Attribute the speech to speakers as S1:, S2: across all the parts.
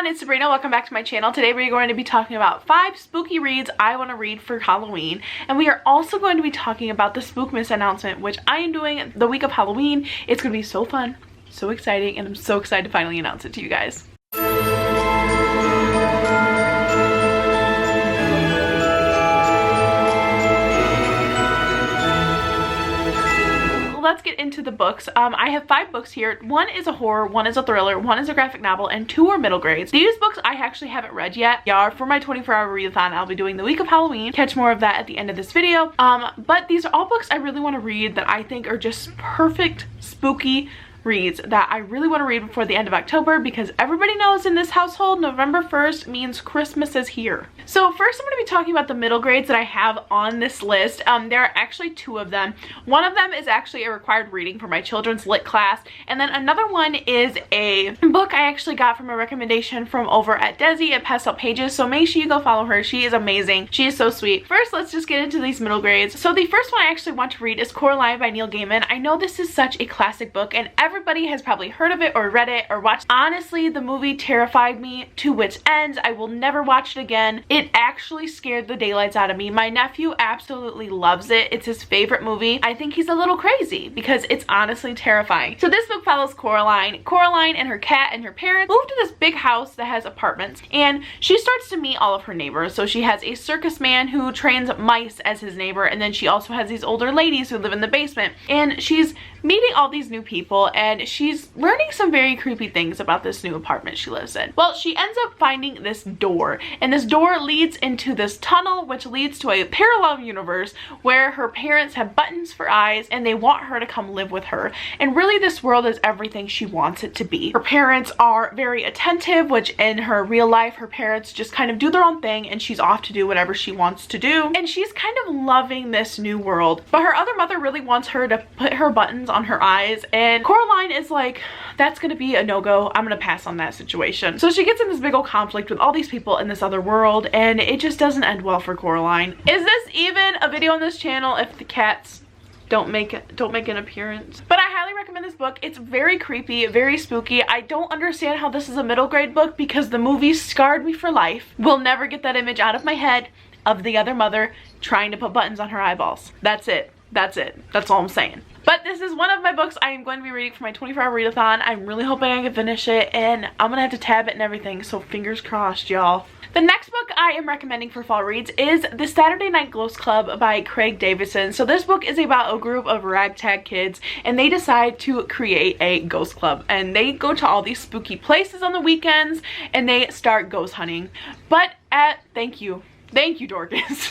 S1: everyone, it's Sabrina. Welcome back to my channel. Today we're going to be talking about 5 spooky reads I want to read for Halloween. And we are also going to be talking about the Spookmas announcement, which I am doing the week of Halloween. It's going to be so fun, so exciting, and I'm so excited to finally announce it to you guys. Let's get into the books. I have 5 books here. 1 is a horror, 1 is a thriller, 1 is a graphic novel, and 2 are middle grades. These books I actually haven't read yet. Yeah, for my 24-hour readathon, I'll be doing the week of Halloween. Catch more of that at the end of this video. But these are all books I really want to read that I think are just perfect spooky reads that I really want to read before the end of October, because everybody knows in this household November 1st means Christmas is here. So first I'm going to be talking about the middle grades that I have on this list. There are actually 2 of them. One of them is actually a required reading for my children's lit class, and then another one is a book I actually got from a recommendation from over at Desi at Pastel Pages, so make sure you go follow her. She is amazing. She is so sweet. First, let's just get into these middle grades. So the first one I actually want to read is Coraline by Neil Gaiman. I know this is such a classic book and everybody has probably heard of it or read it or watched. Honestly, the movie terrified me to wit's ends. I will never watch it again. It actually scared the daylights out of me. My nephew absolutely loves it. It's his favorite movie. I think he's a little crazy because it's honestly terrifying. So this book follows Coraline. Coraline and her cat and her parents move to this big house that has apartments, and she starts to meet all of her neighbors. So she has a circus man who trains mice as his neighbor, and then she also has these older ladies who live in the basement, and she's meeting all these new people, and she's learning some very creepy things about this new apartment she lives in. Well, she ends up finding this door, and this door leads into this tunnel, which leads to a parallel universe where her parents have buttons for eyes and they want her to come live with her. And really this world is everything she wants it to be. Her parents are very attentive, which in her real life her parents just kind of do their own thing, and she's off to do whatever she wants to do. And she's kind of loving this new world, but her other mother really wants her to put her buttons on her eyes, and Coraline is like, that's gonna be a no-go. I'm gonna pass on that situation. So she gets in this big old conflict with all these people in this other world, and it just doesn't end well for Coraline. Is this even a video on this channel if the cats don't make an appearance? But I highly recommend this book. It's very creepy, very spooky. I don't understand how this is a middle grade book because the movie scarred me for life. Will never get that image out of my head of the other mother trying to put buttons on her eyeballs. That's it. That's it. That's all I'm saying. But this is one of my books I am going to be reading for my 24-hour readathon. I'm really hoping I can finish it, and I'm gonna have to tab it and everything, so fingers crossed, y'all. The next book I am recommending for fall reads is The Saturday Night Ghost Club by Craig Davidson. So this book is about a group of ragtag kids, and they decide to create a ghost club, and they go to all these spooky places on the weekends and they start ghost hunting. But thank you Dorcas.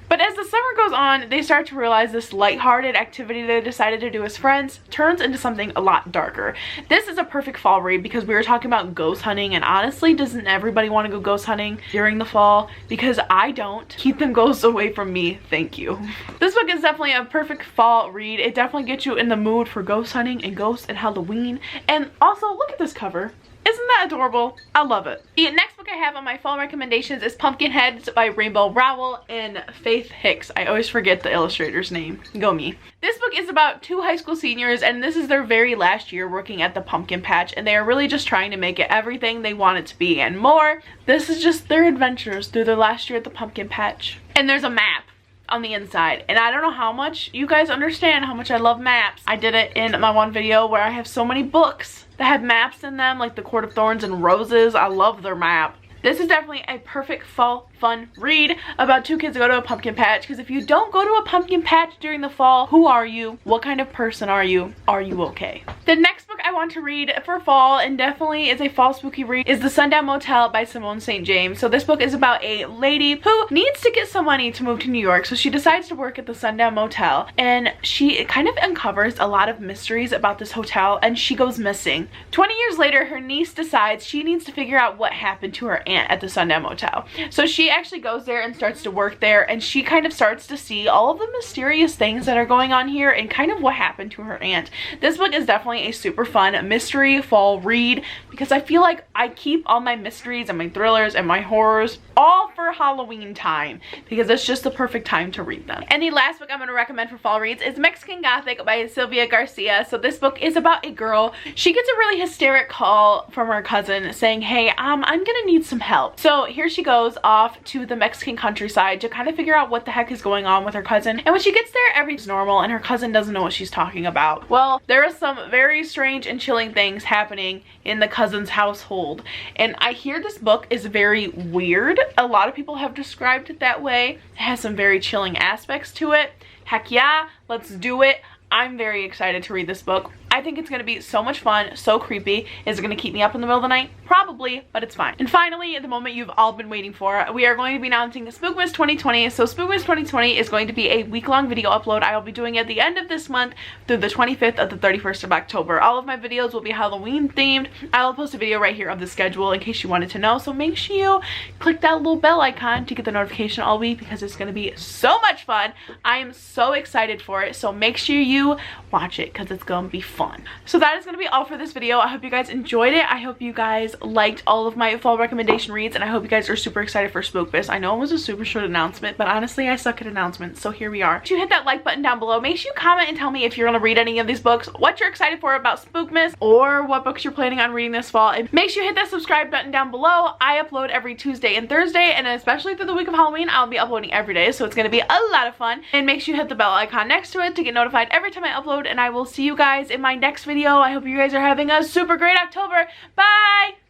S1: But as the summer goes on, they start to realize this lighthearted activity they decided to do as friends turns into something a lot darker. This is a perfect fall read because we were talking about ghost hunting, and honestly, doesn't everybody want to go ghost hunting during the fall? Because I don't. Keep them ghosts away from me, thank you. This book is definitely a perfect fall read. It definitely gets you in the mood for ghost hunting and ghosts and Halloween. And also, look at this cover. Isn't that adorable? I love it. The next book I have on my fall recommendations is Pumpkinheads by Rainbow Rowell and Faith Hicks. I always forget the illustrator's name. Go me. This book is about 2 high school seniors, and this is their very last year working at the pumpkin patch, and they are really just trying to make it everything they want it to be and more. This is just their adventures through their last year at the pumpkin patch. And there's a map on the inside, and I don't know how much you guys understand how much I love maps. I did it in my one video where I have so many books that have maps in them, like the Court of Thorns and Roses. I love their map. This is definitely a perfect fall fun read about 2 kids who go to a pumpkin patch, because if you don't go to a pumpkin patch during the fall, who are you? What kind of person are you? Are you okay? The next book I want to read for fall, and definitely is a fall spooky read, is The Sundown Motel by Simone St. James. So this book is about a lady who needs to get some money to move to New York, so she decides to work at the Sundown Motel, and she kind of uncovers a lot of mysteries about this hotel, and she goes missing. 20 years later, her niece decides she needs to figure out what happened to her aunt at the Sundown Motel. So she actually goes there and starts to work there, and she kind of starts to see all of the mysterious things that are going on here and kind of what happened to her aunt. This book is definitely a super fun mystery fall read because I feel like I keep all my mysteries and my thrillers and my horrors all for Halloween time because it's just the perfect time to read them. And the last book I'm going to recommend for fall reads is Mexican Gothic by Sylvia Garcia. So this book is about a girl. She gets a really hysteric call from her cousin saying, hey, I'm gonna need some help. So here she goes off to the Mexican countryside to kind of figure out what the heck is going on with her cousin. And when she gets there, everything's normal and her cousin doesn't know what she's talking about. Well, there are some very strange and chilling things happening in the cousin's household. And I hear this book is very weird. A lot of people have described it that way. It has some very chilling aspects to it. Heck yeah, let's do it. I'm very excited to read this book. I think it's going to be so much fun, so creepy. Is it going to keep me up in the middle of the night? Probably, but it's fine. And finally, the moment you've all been waiting for, we are going to be announcing Spookmas 2020. So Spookmas 2020 is going to be a week-long video upload. I will be doing it at the end of this month through the 25th of the 31st of October. All of my videos will be Halloween themed. I will post a video right here of the schedule in case you wanted to know. So make sure you click that little bell icon to get the notification all week because it's going to be so much fun. I am so excited for it. So make sure you watch it because it's going to be fun. So that is going to be all for this video. I hope you guys enjoyed it. I hope you guys liked all of my fall recommendation reads, and I hope you guys are super excited for Spookmas. I know it was a super short announcement, but honestly I suck at announcements, so here we are. Make sure you hit that like button down below. Make sure you comment and tell me if you're going to read any of these books, what you're excited for about Spookmas, or what books you're planning on reading this fall. And make sure you hit that subscribe button down below. I upload every Tuesday and Thursday, and especially through the week of Halloween I'll be uploading every day, so it's going to be a lot of fun. And make sure you hit the bell icon next to it to get notified every time I upload, and I will see you guys in my next video. I hope you guys are having a super great October. Bye!